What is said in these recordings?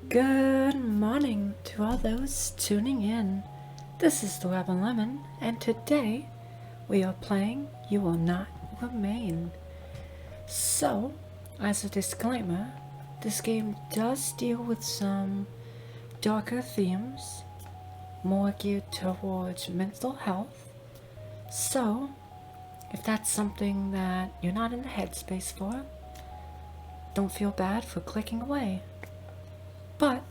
Good morning to all those tuning in. This is the Rebel Lemon, and today we are playing You Will Not Remain. So, as a disclaimer, this game does deal with some darker themes, more geared towards mental health. So, if that's something that you're not in the headspace for, don't feel bad for clicking away. But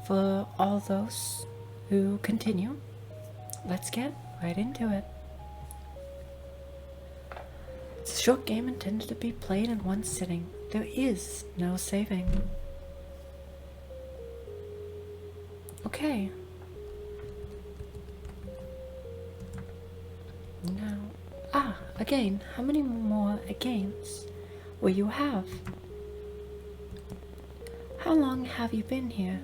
for all those who continue, let's get right into it. It's a short game intended to be played in one sitting. There is no saving. Okay. Now, again, how many more agains will you have? How long have you been here?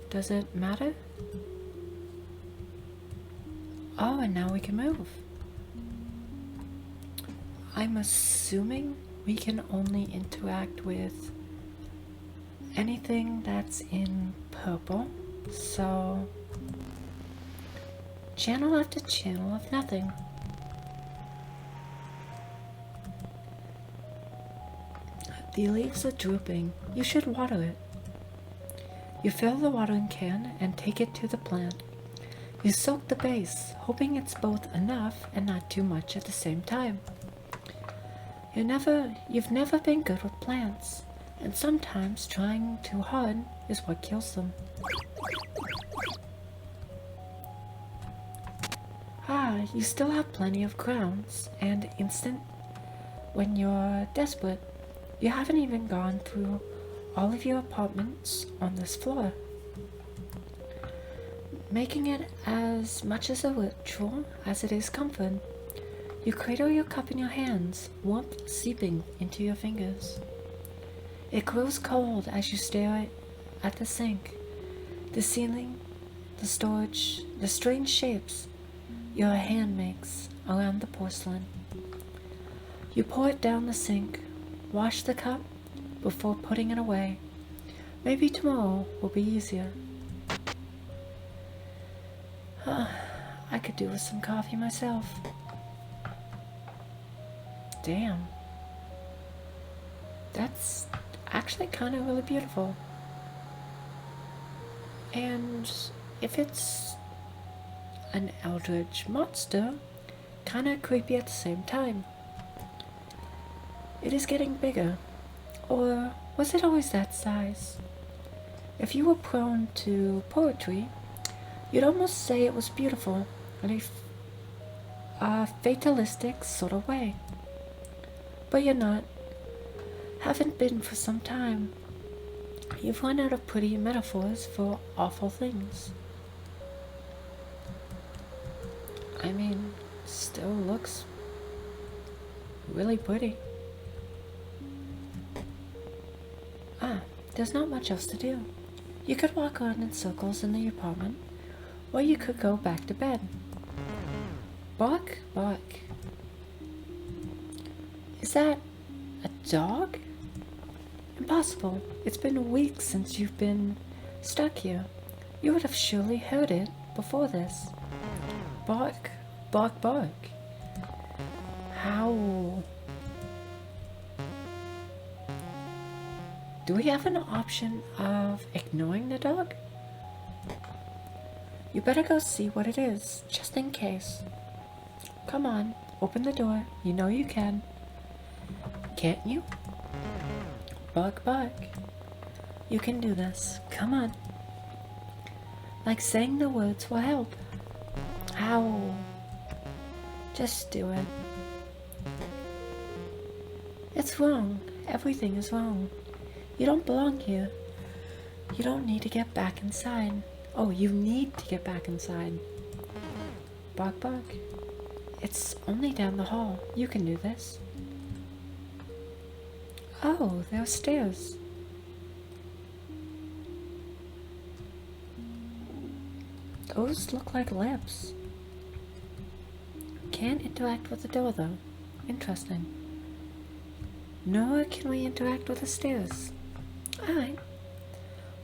Does it matter? Oh, and now we can move. I'm assuming we can only interact with anything that's in purple, so channel after channel of nothing. The leaves are drooping. You should water it. You fill the watering can and take it to the plant. You soak the base, hoping it's both enough and not too much at the same time. You've never been good with plants, and sometimes trying too hard is what kills them. You still have plenty of crowns and instant when you're desperate. You haven't even gone through all of your apartments on this floor. Making it as much as a ritual as it is comfort. You cradle your cup in your hands, warmth seeping into your fingers. It grows cold as you stare at the sink, the ceiling, the storage, the strange shapes your hand makes around the porcelain. You pour it down the sink, wash the cup before putting it away. Maybe tomorrow will be easier. I could do with some coffee myself. Damn. That's actually kind of really beautiful. And if it's an Eldritch monster, kind of creepy at the same time. It is getting bigger. Or was it always that size? If you were prone to poetry, you'd almost say it was beautiful in a fatalistic sort of way. But you're not. Haven't been for some time. You've run out of pretty metaphors for awful things. I mean, still looks really pretty. There's not much else to do. You could walk around in circles in the apartment, or you could go back to bed. Bark, bark. Is that a dog? Impossible. It's been weeks since you've been stuck here. You would have surely heard it before this. Bark, bark, bark. Howl. Do we have an option of ignoring the dog? You better go see what it is, just in case. Come on, open the door. You know you can. Can't you? Bark, bark. You can do this. Come on. Like saying the words will help. Howl. Just do it. It's wrong. Everything is wrong. You don't belong here. You don't need to get back inside. Oh, you need to get back inside. Bark, bark. It's only down the hall. You can do this. Oh, there are stairs. Those look like lips. Can't interact with the door though. Interesting. nor can we interact with the stairs. Alright.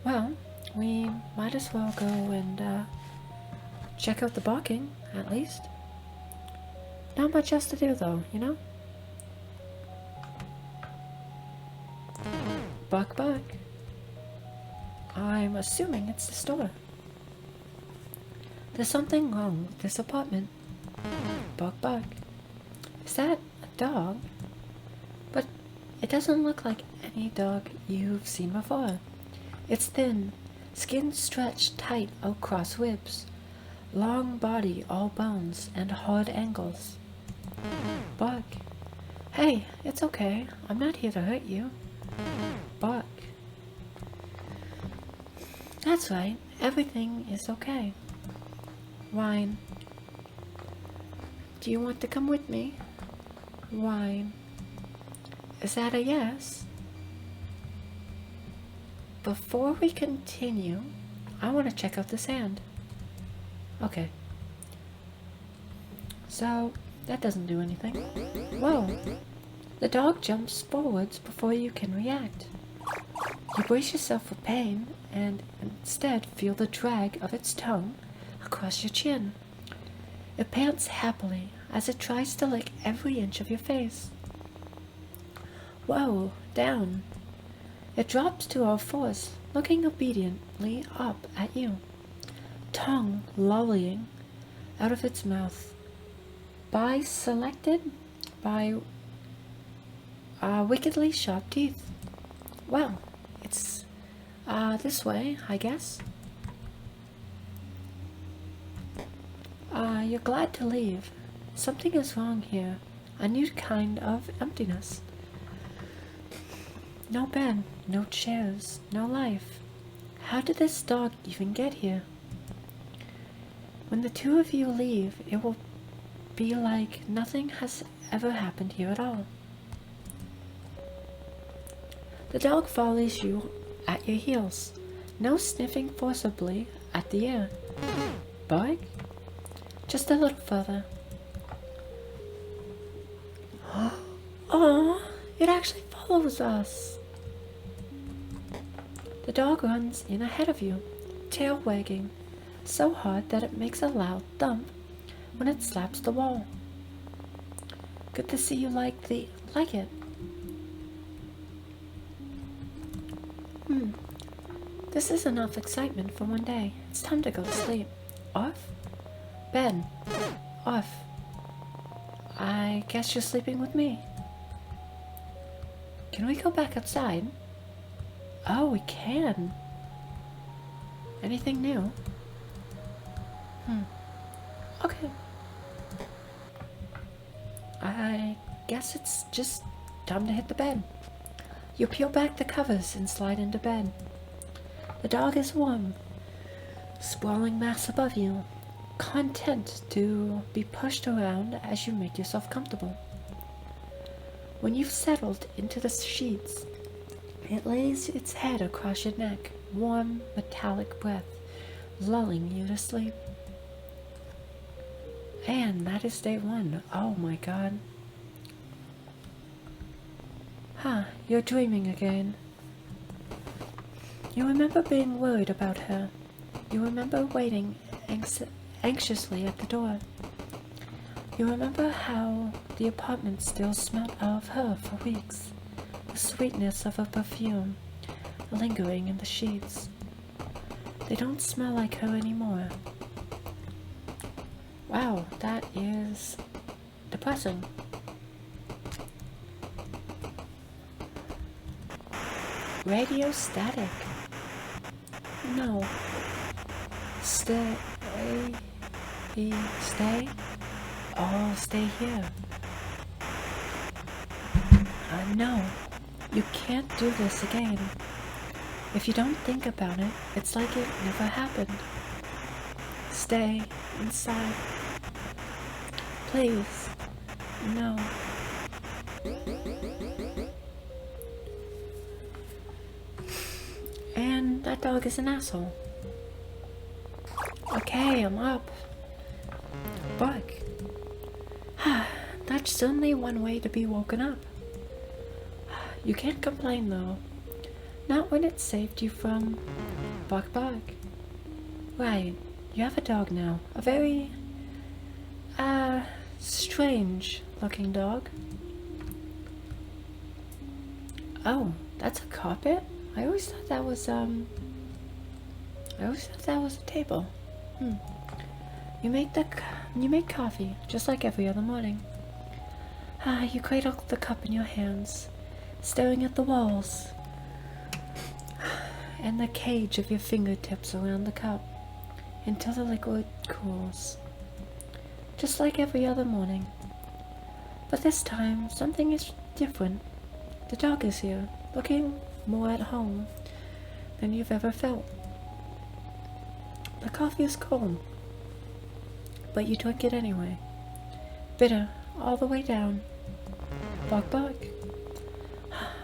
Well, we might as well go and check out the barking, at least. Not much else to do though, you know? Bark, bark. I'm assuming it's the store. There's something wrong with this apartment. Bark, bark. Is that a dog? But it doesn't look like any dog you've seen before. It's thin, skin stretched tight across ribs, long body all bones and hard angles. Bark. Hey, it's okay. I'm not here to hurt you. Bark. That's right. Everything is okay. Whine. Do you want to come with me? Whine. Is that a yes? Before we continue, I want to check out the sand. Okay. So, that doesn't do anything. Whoa! The dog jumps forwards before you can react. You brace yourself for pain and instead feel the drag of its tongue across your chin. It pants happily as it tries to lick every inch of your face. Whoa, down. It drops to all fours, looking obediently up at you, tongue lolling out of its mouth. Selected by wickedly sharp teeth. Well, it's this way, I guess. You're glad to leave. Something is wrong here. A new kind of emptiness. No bed, no chairs, no life. How did this dog even get here? When the two of you leave, it will be like nothing has ever happened here at all. The dog follows you at your heels, no sniffing forcibly at the air. Bark? Just a little further. Oh, it actually follows us. The dog runs in ahead of you, tail wagging, so hard that it makes a loud thump when it slaps the wall. Good to see you like it. This is enough excitement for one day. It's time to go to sleep. Off? Bed. Off. I guess you're sleeping with me. Can we go back outside? Oh, we can. Anything new? Okay. I guess it's just time to hit the bed. You peel back the covers and slide into bed. The dog is warm, sprawling mass above you, content to be pushed around as you make yourself comfortable. When you've settled into the sheets, it lays its head across your neck, warm, metallic breath, lulling you to sleep. And that is day one. Oh my god. You're dreaming again. You remember being worried about her. You remember waiting anxiously at the door. You remember how the apartment still smelled of her for weeks, the sweetness of her perfume lingering in the sheets. They don't smell like her anymore. Wow, that is depressing. Radio static. No. Stay. Stay? Oh, stay here. No. You can't do this again. If you don't think about it, it's like it never happened. Stay inside. Please. No. And that dog is an asshole. Okay, I'm up. Bark. That's certainly one way to be woken up. You can't complain though. Not when it saved you from Bug. Right, you have a dog now. A very, strange looking dog. Oh, that's a carpet? I always thought that was a table. You make coffee, just like every other morning. You cradle the cup in your hands, staring at the walls, and the cage of your fingertips around the cup, until the liquid cools. Just like every other morning. But this time, something is different. The dog is here, looking more at home than you've ever felt. The coffee is cold, but you drink it anyway. Bitter, all the way down. Bug.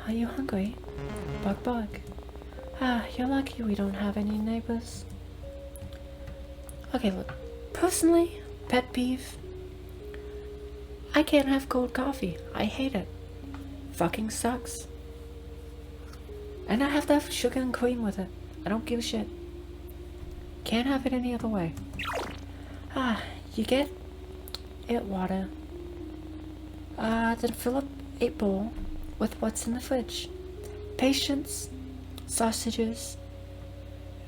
Are you hungry? Bug. You're lucky we don't have any neighbors. Okay, look. Personally, pet peeve. I can't have cold coffee. I hate it. Fucking sucks. And I have to have sugar and cream with it. I don't give a shit. Can't have it any other way. You get it water. Then fill up a bowl with what's in the fridge. Patience, sausages,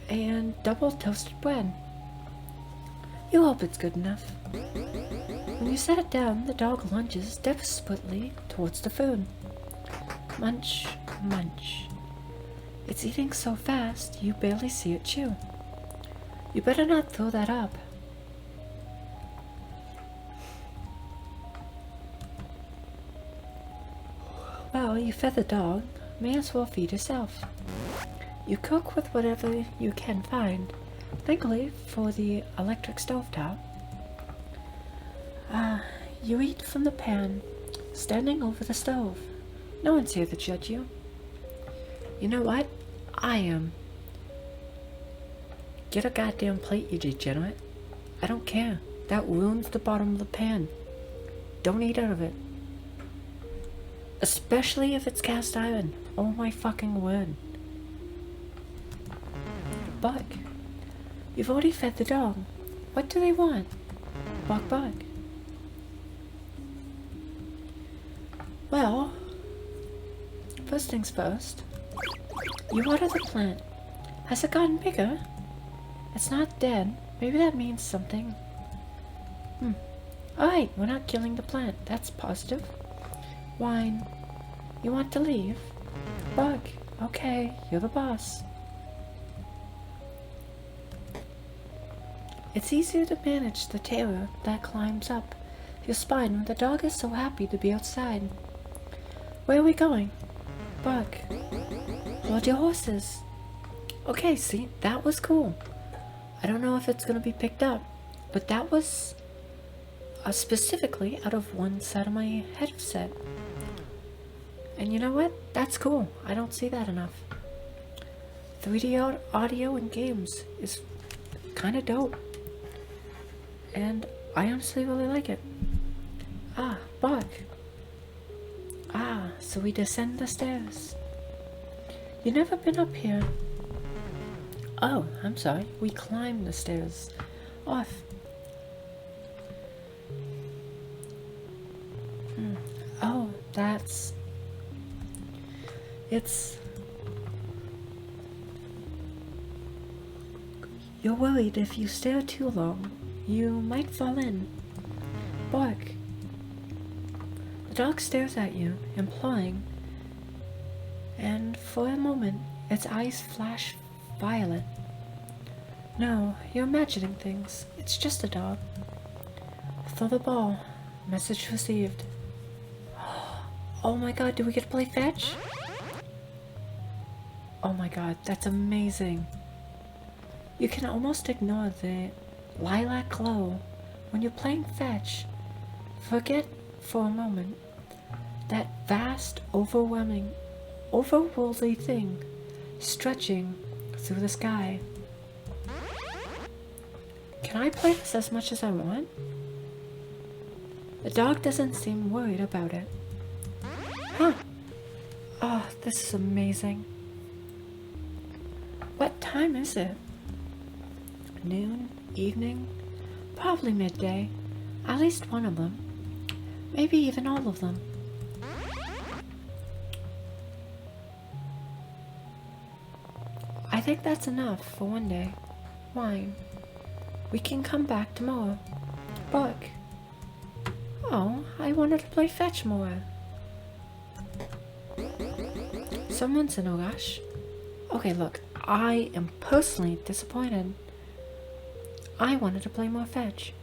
and double toasted bread. You hope it's good enough. When you set it down, the dog lunges desperately towards the food. Munch, munch. It's eating so fast, you barely see it chew. You better not throw that up. Well, you fed the dog, may as well feed yourself. You cook with whatever you can find, thankfully for the electric stovetop. You eat from the pan, standing over the stove. No one's here to judge you. You know what? I am. Get a goddamn plate, you degenerate. I don't care. That ruins the bottom of the pan. Don't eat out of it. Especially if it's cast iron. Oh my fucking word. Bug. You've already fed the dog. What do they want? Bug. Well, first things first. You water the plant. Has it gotten bigger? It's not dead. Maybe that means something. Alright, we're not killing the plant. That's positive. Wine. You want to leave? Bug. Okay, you're the boss. It's easier to manage the terror that climbs up your spine when the dog is so happy to be outside. Where are we going? Bug. Hold your horses. Okay, see, that was cool. I don't know if it's gonna be picked up, but that was specifically out of one side of my headset. And you know what? That's cool. I don't see that enough. 3D audio in games is kind of dope. And I honestly really like it. Bug. So we descend the stairs. You've never been up here. Oh, I'm sorry. We climb the stairs. Off. Oh, that's... It's... You're worried if you stare too long, you might fall in. Bark. The dog stares at you, imploring, and for a moment, its eyes flash violet. No, you're imagining things. It's just a dog. Throw the ball. Message received. Oh my god, do we get to play fetch? Oh my god, that's amazing. You can almost ignore the lilac glow when you're playing fetch. Forget for a moment that vast, overwhelming, overworldly thing stretching through the sky. Can I play this as much as I want? The dog doesn't seem worried about it. Huh. Oh, This is amazing. What time is it? Noon? Evening? Probably midday. At least one of them. Maybe even all of them. I think that's enough for one day. Wine. We can come back tomorrow. Book. Oh, I wanted to play fetch more. Someone's in a rush. Okay, look, I am personally disappointed. I wanted to play more fetch.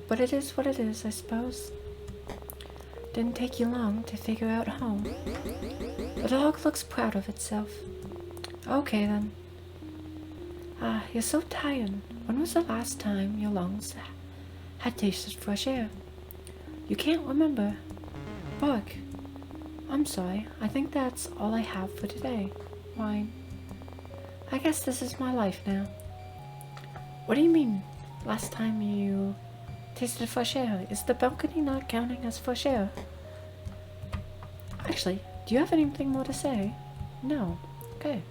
But it is what it is, I suppose. Didn't take you long to figure out home. The dog looks proud of itself. Okay then. You're so tired. When was the last time your lungs had tasted fresh air? You can't remember. Buck. I'm sorry. I think that's all I have for today. Wine. I guess this is my life now. What do you mean, last time you tasted fresh air? Is the balcony not counting as fresh air? Actually, do you have anything more to say? No. Okay.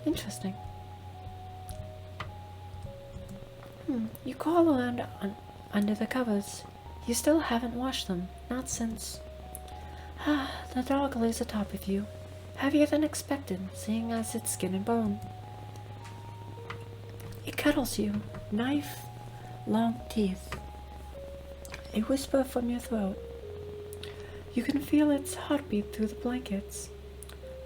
Interesting. You crawl around under the covers. You still haven't washed them. Not since... the dog lays atop of you. Heavier than expected, seeing as it's skin and bone. It cuddles you. Knife, long teeth. A whisper from your throat. You can feel its heartbeat through the blankets.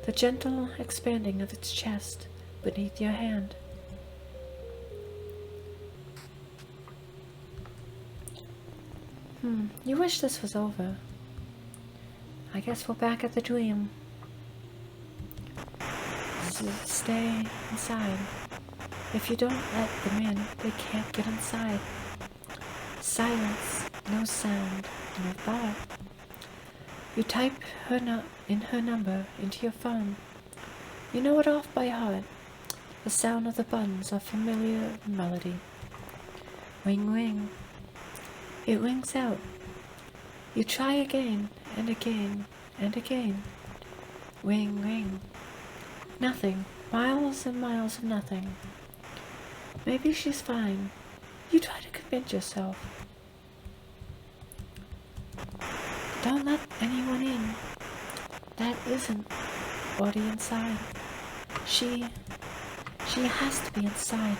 The gentle expanding of its chest beneath your hand. You wish this was over. I guess we're back at the dream. Stay inside. If you don't let them in, they can't get inside. Silence, no sound, no thought. You type in her number into your phone. You know it off by heart. The sound of the buttons, a familiar melody. Ring, ring. It rings out. You try again, and again, and again. Ring, ring. Nothing. Miles and miles of nothing. Maybe she's fine. You try to convince yourself. Don't let anyone in. That isn't already inside. She has to be inside.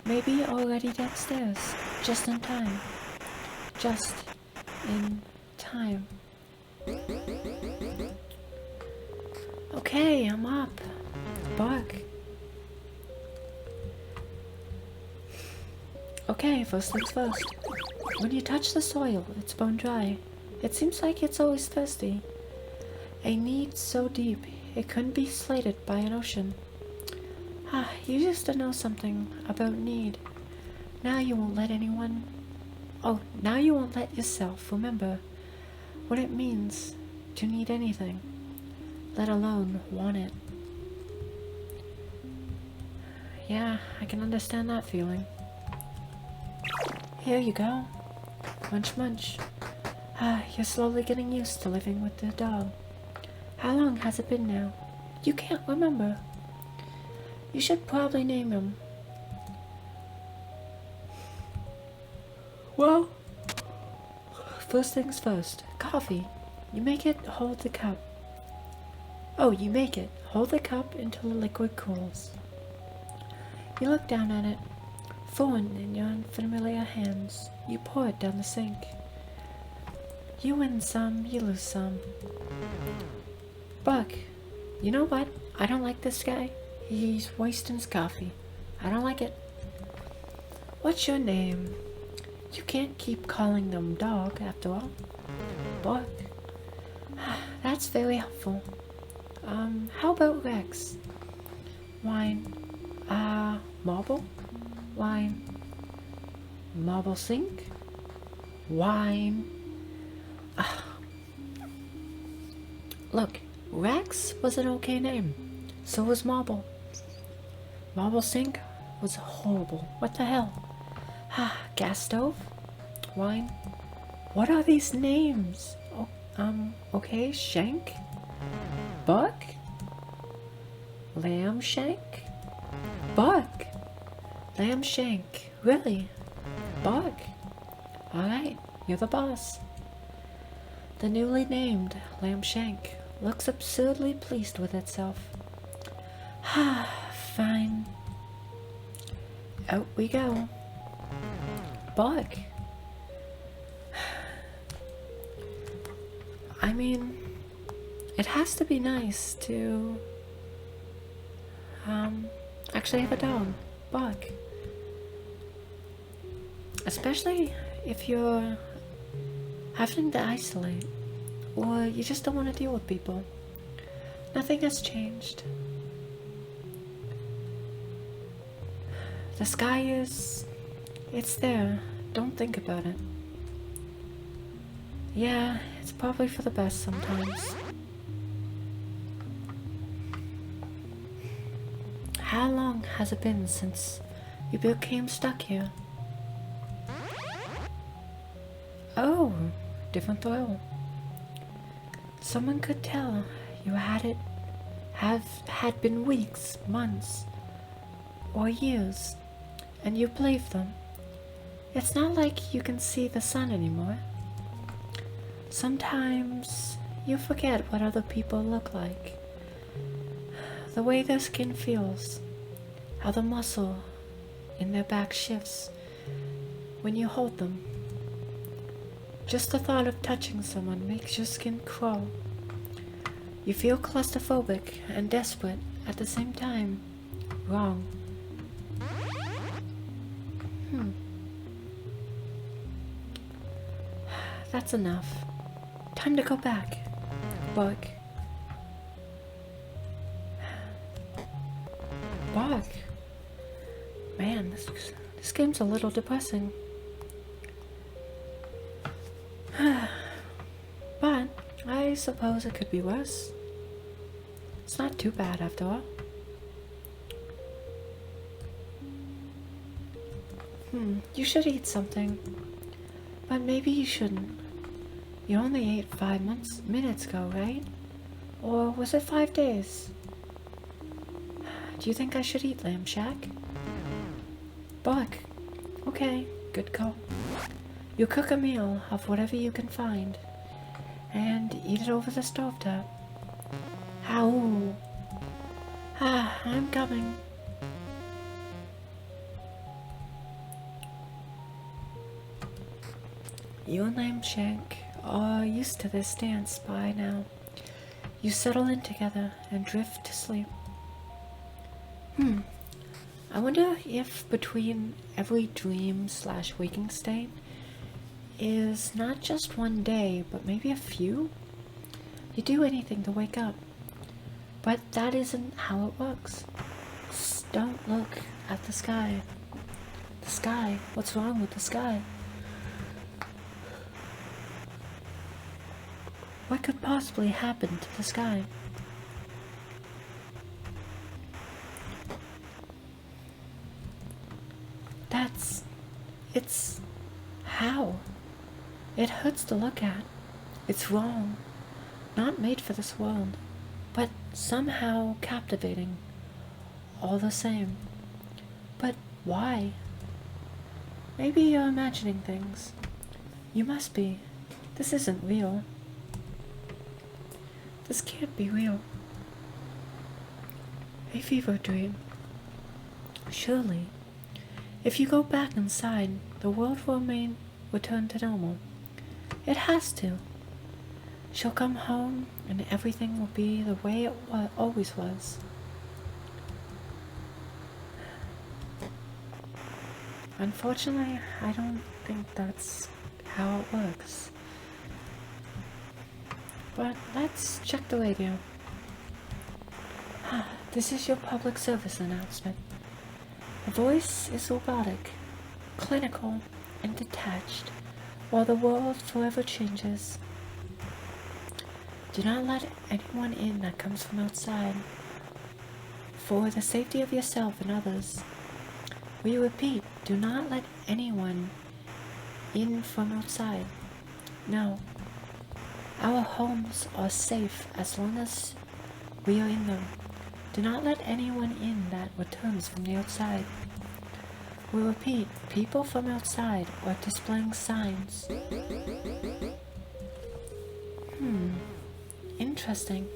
Maybe already downstairs. Just in time. Just in time. Okay, I'm up. Bark. Okay, first things first. When you touch the soil, it's bone dry. It seems like it's always thirsty. A need so deep, it couldn't be slated by an ocean. You used to know something about need. Now you won't let anyone... now you won't let yourself remember what it means to need anything, let alone want it. Yeah, I can understand that feeling. Here you go. Munch, munch. You're slowly getting used to living with the dog. How long has it been now? You can't remember. You should probably name him. Well, first things first. Coffee. You make it, hold the cup. You make it. Hold the cup until the liquid cools. You look down at it. Foreign in your unfamiliar hands. You pour it down the sink. You win some, you lose some. Buck, you know what? I don't like this guy. He's wasting his coffee. I don't like it. What's your name? You can't keep calling them dog, after all. Buck. That's very helpful. How about Rex? Wine. Marble? Wine. Marble sink? Wine. Look, Rex was an okay name. So was Marble. Marble sink was horrible. What the hell? Gas stove? Wine? What are these names? Oh Okay, shank? Buck? Lamb shank? Buck! Lamb shank. Really? Buck? Alright, you're the boss. The newly named Lamb shank looks absurdly pleased with itself. Fine. Out we go. Buck. I mean, it has to be nice to actually have a dog. Buck. Especially if you're having to isolate, or you just don't want to deal with people. Nothing has changed. The sky it's there. Don't think about it. Yeah, it's probably for the best sometimes. How long has it been since you became stuck here? Oh, different thrill. Someone could tell you had been weeks, months, or years, and you believed them. It's not like you can see the sun anymore. Sometimes you forget what other people look like, the way their skin feels, how the muscle in their back shifts when you hold them. Just the thought of touching someone makes your skin crawl. You feel claustrophobic and desperate at the same time. Wrong. That's enough. Time to go back. Bug. Bug. Man, this game's a little depressing. But I suppose it could be worse. It's not too bad after all. You should eat something. But maybe you shouldn't. You only ate 5 minutes ago, right? Or was it 5 days? Do you think I should eat Lamb Shack? Buck. Okay, good call. You cook a meal of whatever you can find, and eat it over the stovetop. Ow. I'm coming. You and Lamb Shank are used to this dance by now. You settle in together and drift to sleep. I wonder if between every dream/waking state is not just one day, but maybe a few? You do anything to wake up. But that isn't how it works. Don't look at the sky. The sky? What's wrong with the sky? What could possibly happen to the sky? It's... how? It hurts to look at. It's wrong. Not made for this world, but somehow captivating. All the same. But why? Maybe you're imagining things. You must be. This isn't real. This can't be real. A fever dream. Surely, if you go back inside, the world will return to normal. It has to. She'll come home and everything will be the way it always was. Unfortunately, I don't think that's how it works. But let's check the radio. This is your public service announcement. The voice is robotic, clinical, and detached, while the world forever changes. Do not let anyone in that comes from outside, for the safety of yourself and others. We repeat, do not let anyone in from outside. No. Our homes are safe as long as we are in them. Do not let anyone in that returns from the outside. We repeat, people from outside are displaying signs. Interesting.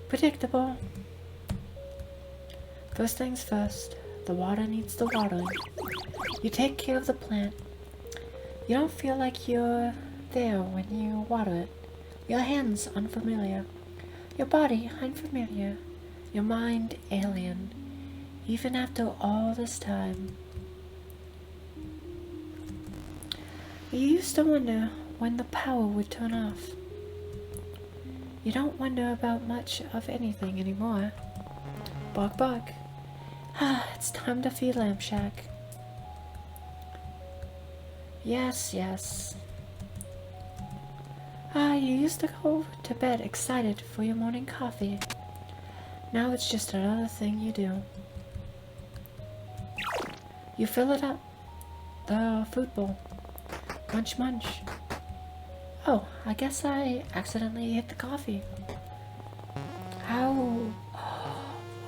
Predictable. First things first, the water needs the watering. You take care of the plant. You don't feel like you're there when you water it. Your hands unfamiliar. Your body unfamiliar. Your mind alien. Even after all this time. You used to wonder when the power would turn off. You don't wonder about much of anything anymore. Bark, bark. It's time to feed Lamb Shack. Yes, yes. You used to go to bed excited for your morning coffee. Now it's just another thing you do. You fill it up. The food bowl. Munch, munch. Oh, I guess I accidentally hit the coffee. How?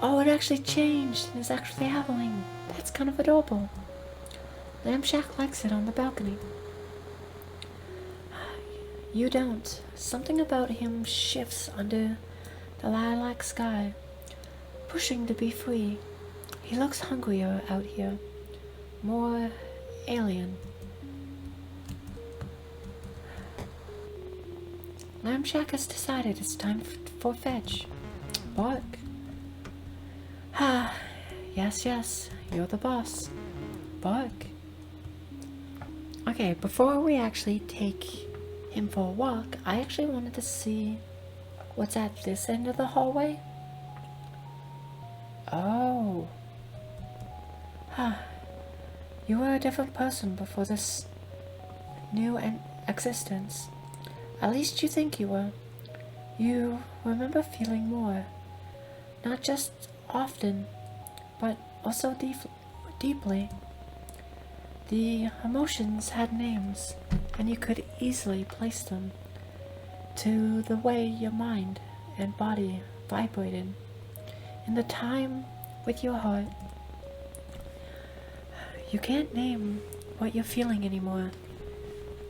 Oh, it actually changed and is actually howling. That's kind of adorable. Lamb Shack likes it on the balcony. You don't. Something about him shifts under the lilac sky, pushing to be free. He looks hungrier out here. More alien. Lamb Shack has decided it's time for fetch. Bark. Yes, yes, you're the boss. Bark. Okay, before we actually take him for a walk, I actually wanted to see what's at this end of the hallway. Oh. You were a different person before this new existence. At least you think you were. You remember feeling more. Not just often, but also deeply. The emotions had names, and you could easily place them to the way your mind and body vibrated in the time with your heart. You can't name what you're feeling anymore.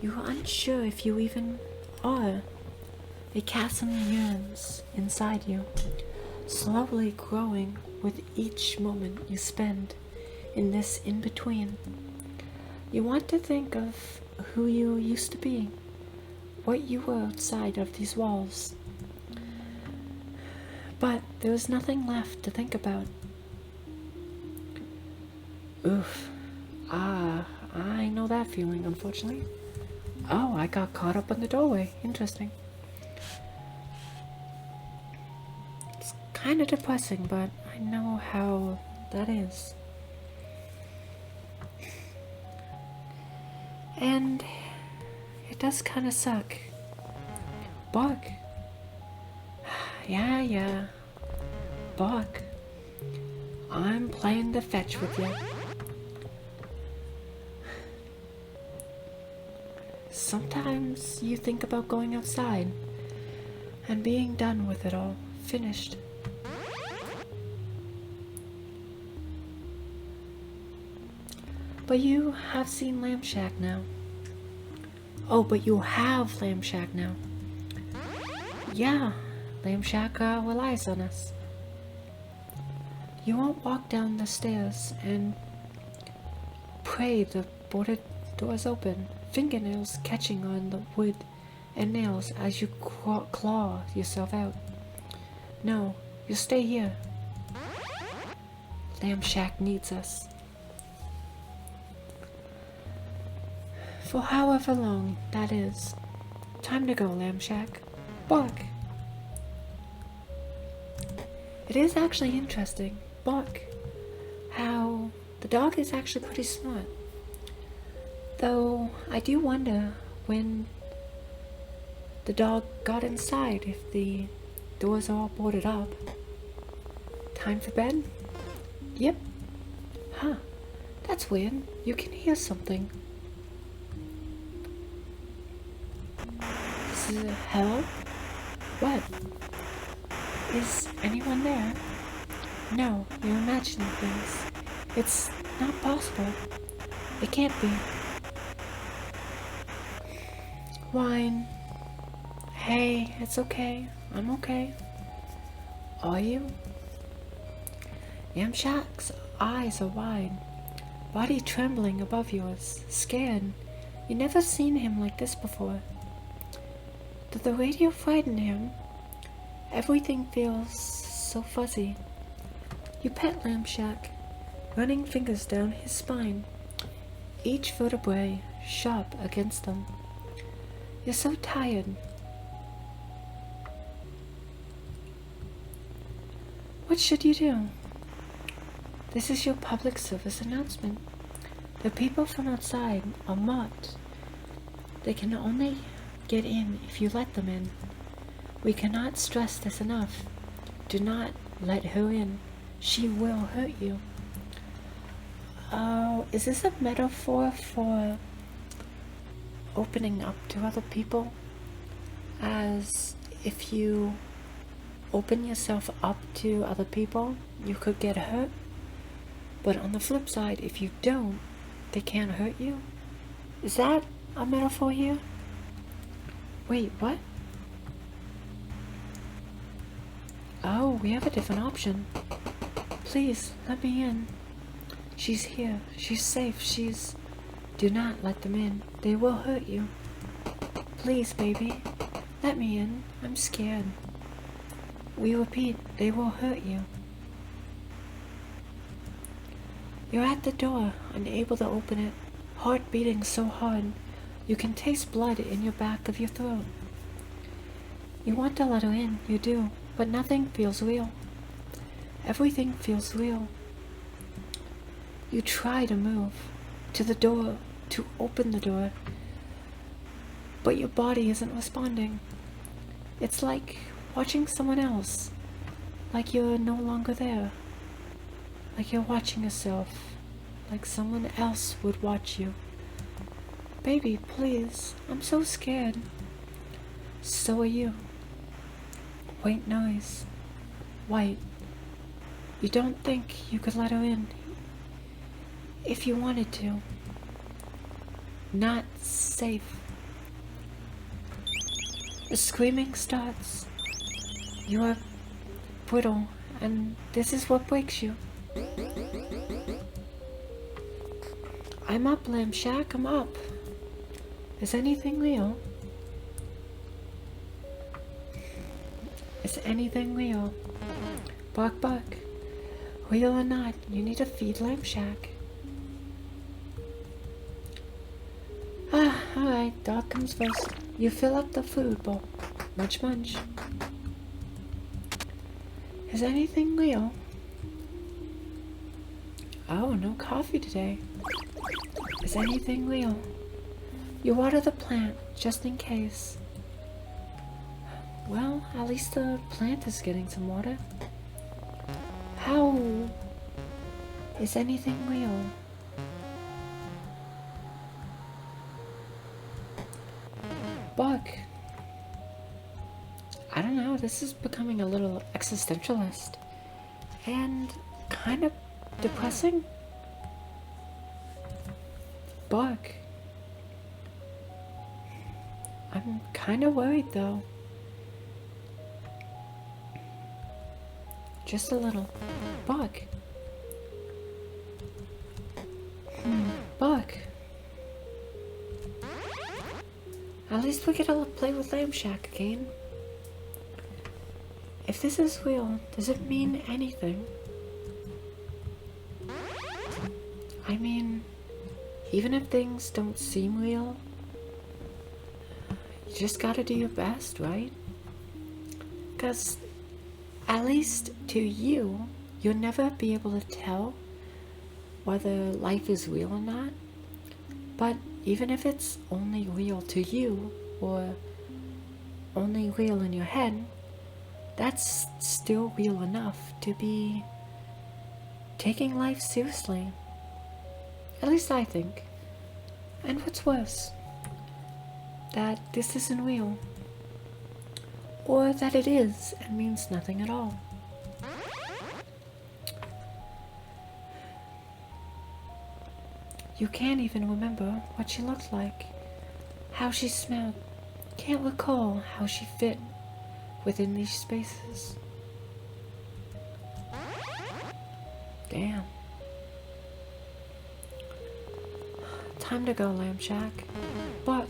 You're unsure if you even are. A chasm yearns inside you, slowly growing with each moment you spend in this in-between. You want to think of who you used to be, what you were outside of these walls. But there is nothing left to think about. Oof. I know that feeling, unfortunately. Oh, I got caught up in the doorway. Interesting. It's kind of depressing, but I know how that is. And it does kind of suck. Bark. Yeah. Bark. I'm playing the fetch with you. Sometimes you think about going outside and being done with it all, finished. But you have seen Lamb Shack now. Oh, but you have Lamb Shack now. Yeah, Lamb Shack relies on us. You won't walk down the stairs and pray the boarded doors open, fingernails catching on the wood and nails as you claw yourself out. No, you'll stay here. Lamb Shack needs us. For however long that is. Time to go, Lamb Shack. Bark. It is actually interesting, Bark, how the dog is actually pretty smart. Though I do wonder when the dog got inside if the doors are all boarded up. Time for bed? Yep. That's weird. You can hear something. Hello? What? Is anyone there? No, you're imagining things. It's not possible. It can't be. Wine. Hey, it's okay. I'm okay. Are you? Yamshak's eyes are wide, body trembling above yours, scared. You never seen him like this before. Did the radio frighten him? Everything feels so fuzzy. You pet Lamshack, running fingers down his spine, each vertebrae sharp against them. You're so tired. What should you do? This is your public service announcement. The people from outside are marked. They can only get in if you let them in. We cannot stress this enough. Do not let her in. She will hurt you. Oh, is this a metaphor for opening up to other people? As if you open yourself up to other people, you could get hurt. But on the flip side, if you don't, they can't hurt you? Is that a metaphor here? Wait, what? Oh, we have a different option. Please, let me in. She's here. She's safe. Do not let them in. They will hurt you. Please, baby. Let me in. I'm scared. We repeat, they will hurt you. You're at the door, unable to open it, heart beating so hard, you can taste blood in your back of your throat. You want to let her in, you do, but nothing feels real. Everything feels real. You try to move to the door, to open the door, but your body isn't responding. It's like watching someone else, like you're no longer there. Like you're watching yourself, like someone else would watch you. Baby, please, I'm so scared. So are you. White noise. White. You don't think you could let her in? If you wanted to. Not safe. The screaming starts. You are brittle, and this is what breaks you. I'm up, Lamshack, I'm up. Is anything real? Is anything real? Bark, bark. Real or not, you need to feed Lamshack. Alright, dog comes first. You fill up the food bowl. Munch, munch. Is anything real? Oh, no coffee today. Is anything real? You water the plant, just in case. Well, at least the plant is getting some water. How? Is anything real? Buck. I don't know, this is becoming a little existentialist. And kind of depressing. Buck. I'm kind of worried though. Just a little. Buck. Buck. At least we get to play with Lamshack again. If this is real, does it mean anything? I mean, even if things don't seem real, you just gotta do your best, right? 'Cause at least to you, you'll never be able to tell whether life is real or not. But even if it's only real to you, or only real in your head, that's still real enough to be taking life seriously. At least I think. And what's worse, that this isn't real. or that it is and means nothing at all. You can't even remember what she looked like, how she smelled, can't recall how she fit within these spaces. Damn. Time to go, Lamb Shack. Buck.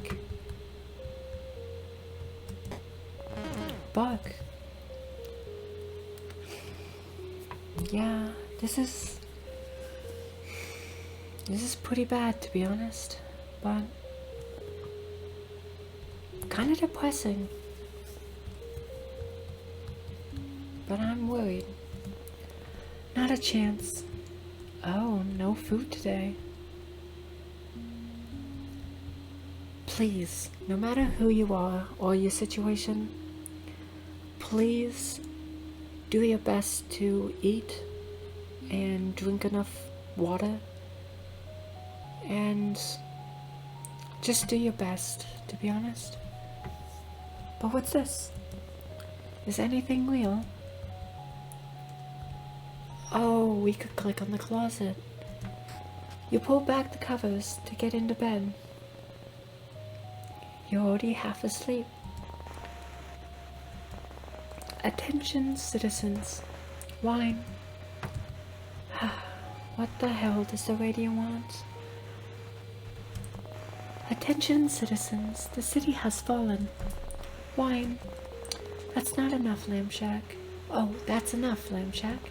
Buck. Yeah, this is pretty bad, to be honest, but kind of depressing. But I'm worried. Not a chance. Oh, no food today. Please, no matter who you are or your situation, please do your best to eat and drink enough water. And just do your best, to be honest. But what's this? Is anything real? Oh, we could click on the closet. You pull back the covers to get into bed. You're already half asleep. Attention, citizens. Wine. What the hell does the radio want? Attention, citizens. The city has fallen. Wine. That's not enough, Lamb Shack. Oh, that's enough, Lamb Shack.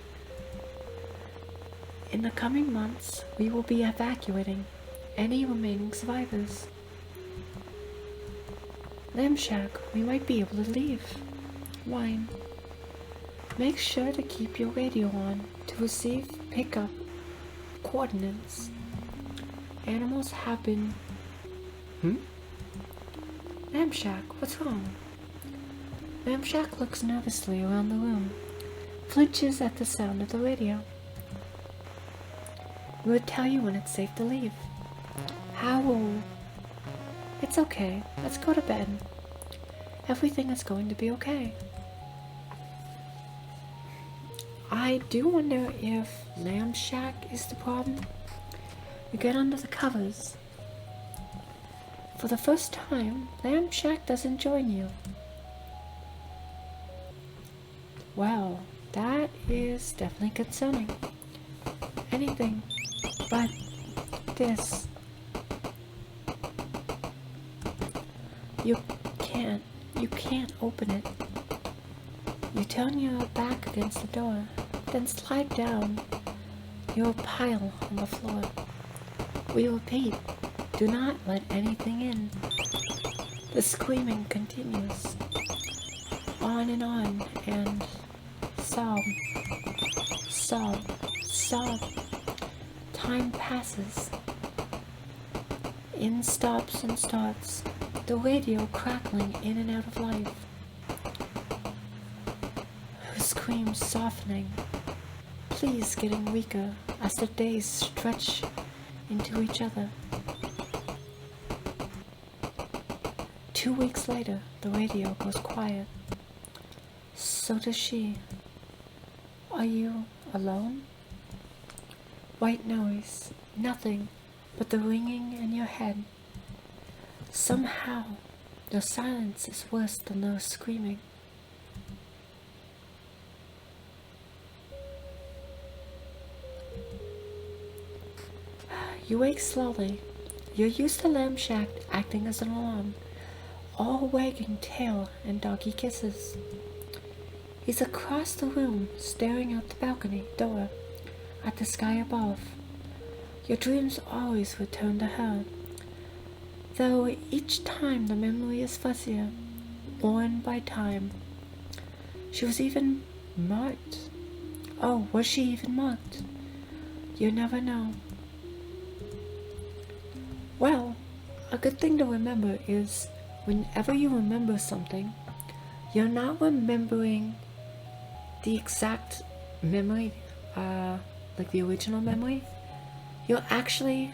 In the coming months, we will be evacuating any remaining survivors. Lamb Shack, we might be able to leave. Wine. Make sure to keep your radio on to receive pickup coordinates. Animals have been... Lamb Shack, what's wrong? Lamb Shack looks nervously around the room, flinches at the sound of the radio. We would tell you when it's safe to leave. How? It's okay. Let's go to bed. Everything is going to be okay. I do wonder if Lamb Shack is the problem. You get under the covers. For the first time, Lamb Shack doesn't join you. Well, that is definitely concerning. Anything but this. You can't open it. You turn your back against the door, then slide down. You'll pile on the floor. We repeat, do not let anything in. The screaming continues. On, and sob, sob, sob. Time passes. In stops and starts, the radio crackling in and out of life. Her screams softening, pleas getting weaker as the days stretch into each other. 2 weeks later, the radio goes quiet. So does she. Are you alone? White noise, nothing but the ringing in your head. Somehow, the silence is worse than the screaming. You wake slowly. You're used to Lamb Shack acting as an alarm, all wagging tail and doggy kisses. He's across the room, staring out the balcony door at the sky above. Your dreams always return to her, though each time the memory is fuzzier, worn by time. She was even marked. Oh, was she even marked? You never know. Well, a good thing to remember is whenever you remember something, you're not remembering the exact memory, like the original memory. You're actually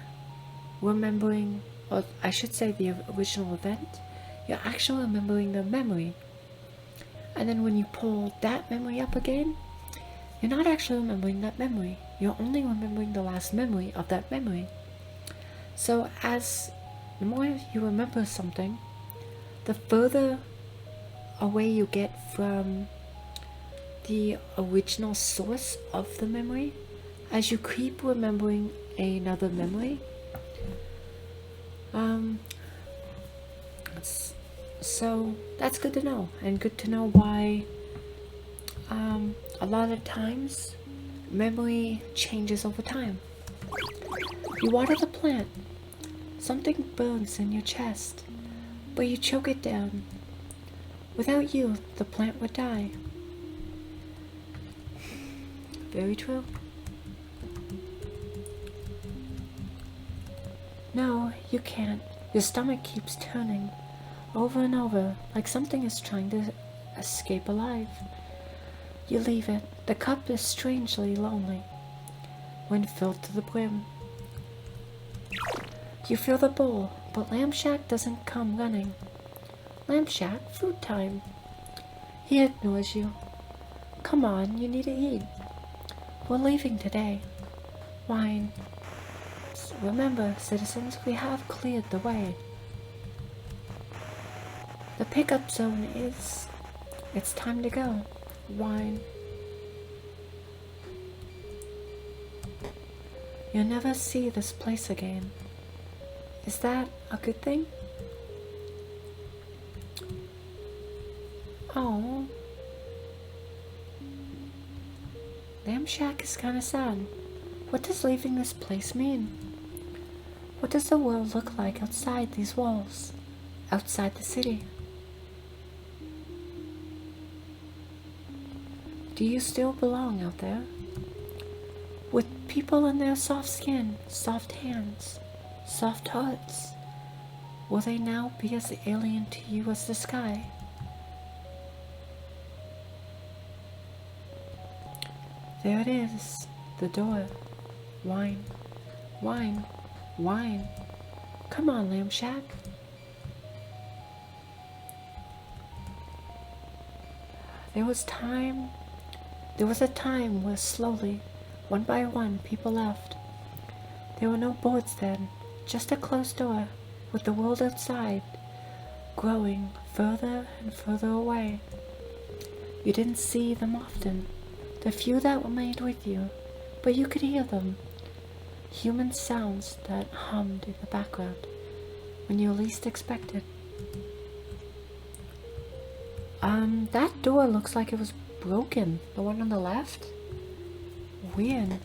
remembering, or I should say the original event. You're actually remembering the memory. And then when you pull that memory up again, you're not actually remembering that memory. You're only remembering the last memory of that memory. So as the more you remember something, the further away you get from the original source of the memory. As you keep remembering another memory, so that's good to know, and good to know why a lot of times memory changes over time. You water the plant, something burns in your chest, but you choke it down. Without you, the plant would die. Very true. No, you can't. Your stomach keeps turning over and over like something is trying to escape alive. You leave it. The cup is strangely lonely when filled to the brim. You fill the bowl, but Lamb Shack doesn't come running. Lamb Shack, food time. He ignores you. Come on, you need to eat. We're leaving today. Wine. Remember, citizens, we have cleared the way. The pickup zone is... It's time to go. Wine. You'll never see this place again. Is that a good thing? Oh. Lamb Shack is kinda sad. What does leaving this place mean? What does the world look like outside these walls? Outside the city? Do you still belong out there? With people in their soft skin, soft hands, soft hearts, will they now be as alien to you as the sky? There it is, the door. Wine, wine, wine. Come on, Lamb Shack. There was a time where slowly, one by one, people left. There were no boards then, just a closed door, with the world outside, growing further and further away. You didn't see them often, the few that remained with you, but you could hear them. Human sounds that hummed in the background when you least expected. That door looks like it was broken. The one on the left? Weird.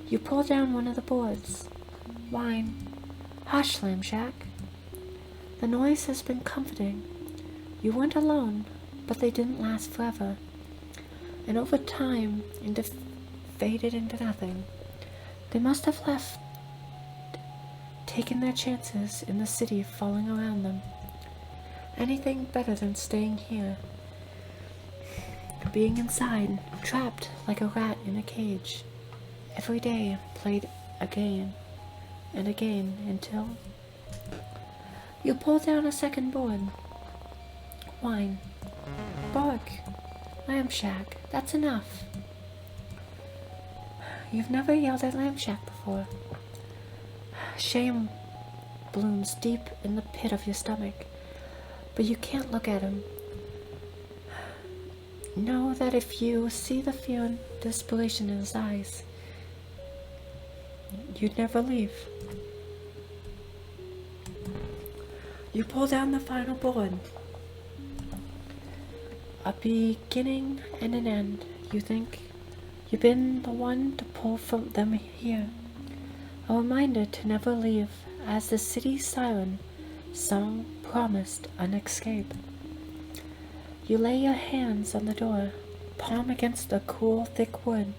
You pull down one of the boards. Wine. Hush, Lamb Shack. The noise has been comforting. You weren't alone, but they didn't last forever. And over time, faded into nothing. They must have left, taken their chances in the city falling around them. Anything better than staying here. Being inside, trapped like a rat in a cage. Every day played again and again until you pull down a second board. Wine. Bark. Lamb Shack. That's enough. You've never yelled at Lamb Shack before. Shame blooms deep in the pit of your stomach, but you can't look at him. Know that if you see the fear and desperation in his eyes, you'd never leave. You pull down the final board. A beginning and an end, you think. You've been the one to pull from them here. A reminder to never leave, as the city siren song promised an escape. You lay your hands on the door, palm against the cool, thick wood.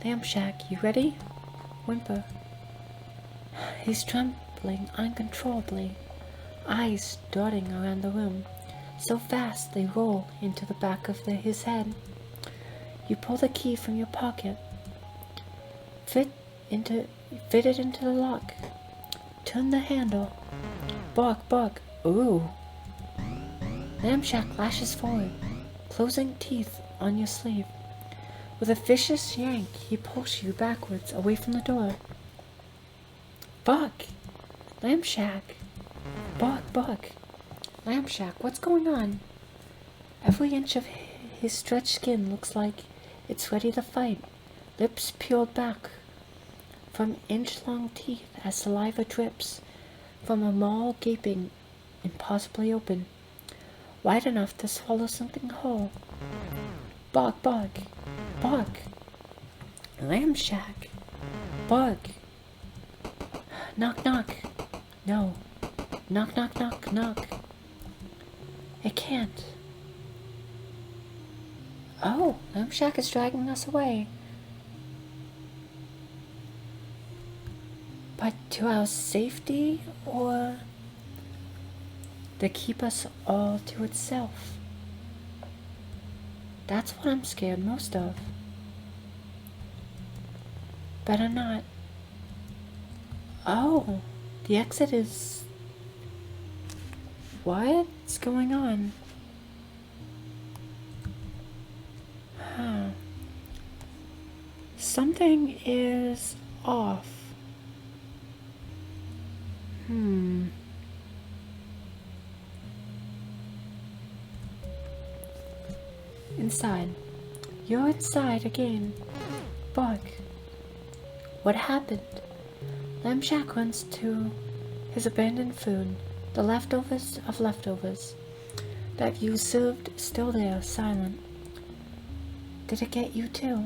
Lamb Shack, you ready? Whimper. He's trembling uncontrollably, eyes darting around the room, so fast they roll into the back of his head. You pull the key from your pocket, fit it into the lock, turn the handle, bark, bark, ooh. Lamshack lashes forward, closing teeth on your sleeve. With a vicious yank, he pulls you backwards away from the door. Buck! Lamshack! Buck! Lamshack, what's going on? Every inch of his stretched skin looks like it's ready to fight, lips peeled back from inch-long teeth as saliva drips from a maw gaping impossibly open, wide enough to swallow something whole. Buck! Lamshack! Buck! Knock! No. Knock. It can't. Oh, Lamshack is dragging us away. But to our safety, or to keep us all to itself? That's what I'm scared most of. Better not. Oh, the exit is... What's going on? Something is off. Inside. You're inside again. Buck. What happened? Lamshack runs to his abandoned food, the leftovers of leftovers that you served still there, silent. Did it get you too?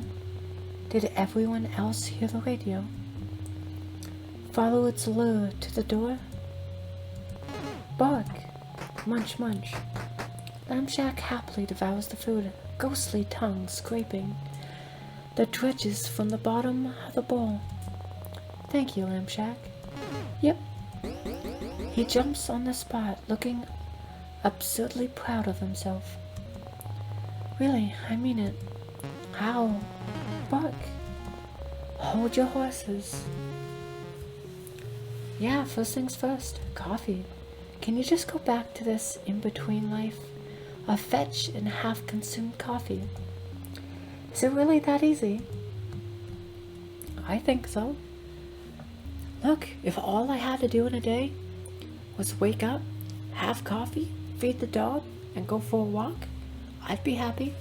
Did everyone else hear the radio? Follow its lure to the door? Buck! Munch. Lamshack happily devours the food, ghostly tongue scraping the dredges from the bottom of the bowl. Thank you, Lamshack. Yep. He jumps on the spot, looking absurdly proud of himself. Really, I mean it. How? Buck. Hold your horses. Yeah, first things first. Coffee. Can you just go back to this in-between life of fetch and half-consumed coffee? Is it really that easy? I think so. Look, if all I had to do in a day was wake up, have coffee, feed the dog, and go for a walk, I'd be happy.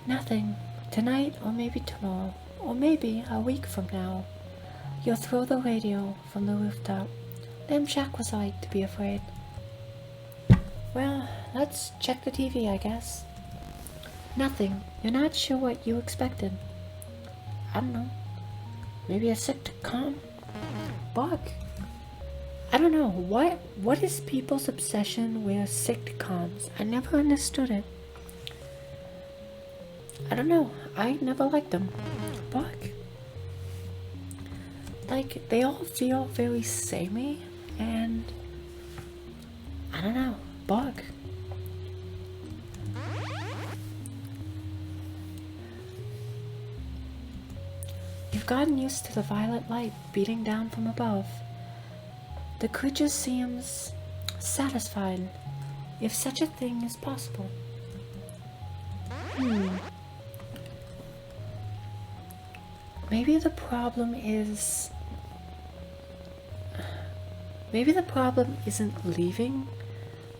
Nothing. Tonight, or maybe tomorrow, or maybe a week from now, you'll throw the radio from the rooftop. Lamshack was right to be afraid. Well, let's check the TV, I guess. Nothing. You're not sure what you expected. I don't know. Maybe a sitcom? Buck. I don't know. What is people's obsession with sitcoms? I never understood it. I don't know. I never liked them. Buck. Like, they all feel very samey, and I don't know. Buck. You've gotten used to the violet light beating down from above. The creature seems satisfied, if such a thing is possible. Maybe the problem isn't leaving,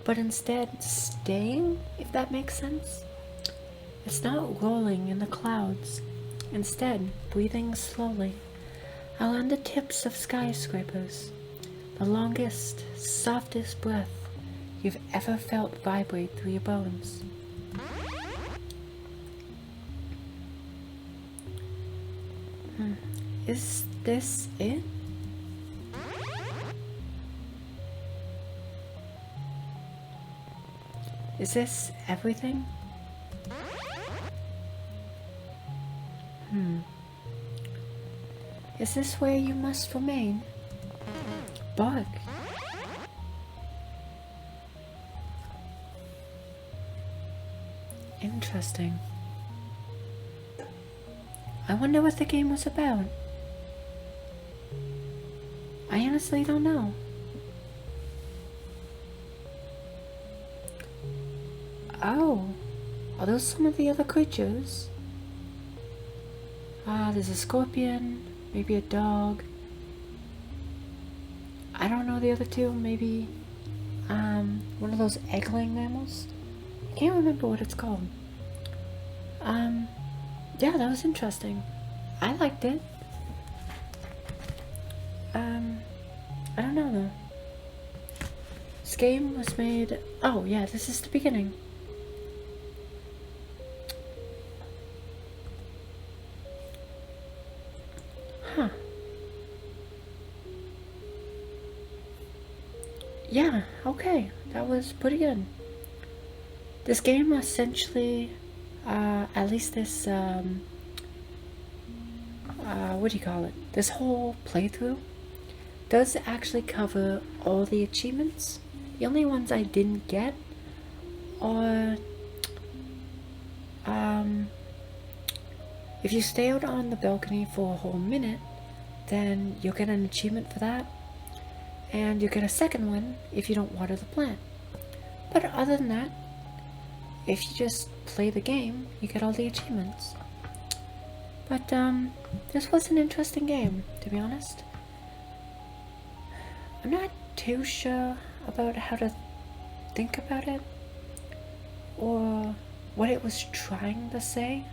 but instead staying, if that makes sense. It's not rolling in the clouds, instead breathing slowly around the tips of skyscrapers, the longest, softest breath you've ever felt vibrate through your bones. Is this it? Is this everything? Is this where you must remain? Buck. Interesting. I wonder what the game was about. I honestly don't know. Oh, are those some of the other creatures? There's a scorpion, maybe a dog. I don't know the other two, maybe one of those egg-laying mammals? I can't remember what it's called. Yeah, that was interesting. I liked it. I don't know though. This game was made... Oh yeah, this is the beginning. Huh. Yeah, okay. That was pretty good. This game essentially, at least this, what do you call it? This whole playthrough does actually cover all the achievements. The only ones I didn't get are, if you stay out on the balcony for a whole minute, then you'll get an achievement for that. And you get a second one if you don't water the plant. But other than that, if you just play the game, you get all the achievements. But this was an interesting game, to be honest. I'm not too sure about how to think about it, or what it was trying to say,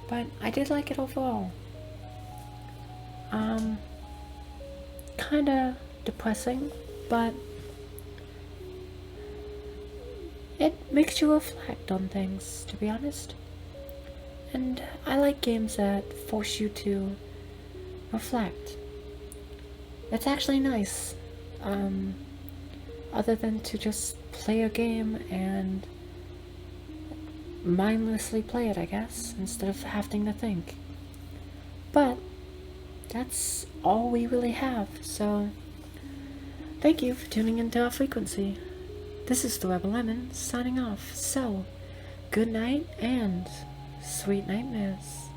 but I did like it overall. Kinda depressing, but it makes you reflect on things, to be honest. And I like games that force you to reflect. It's actually nice, other than to just play a game and mindlessly play it, I guess, instead of having to think. But that's all we really have, so thank you for tuning into our frequency. This is the Rebel Lemon signing off, so good night and sweet nightmares.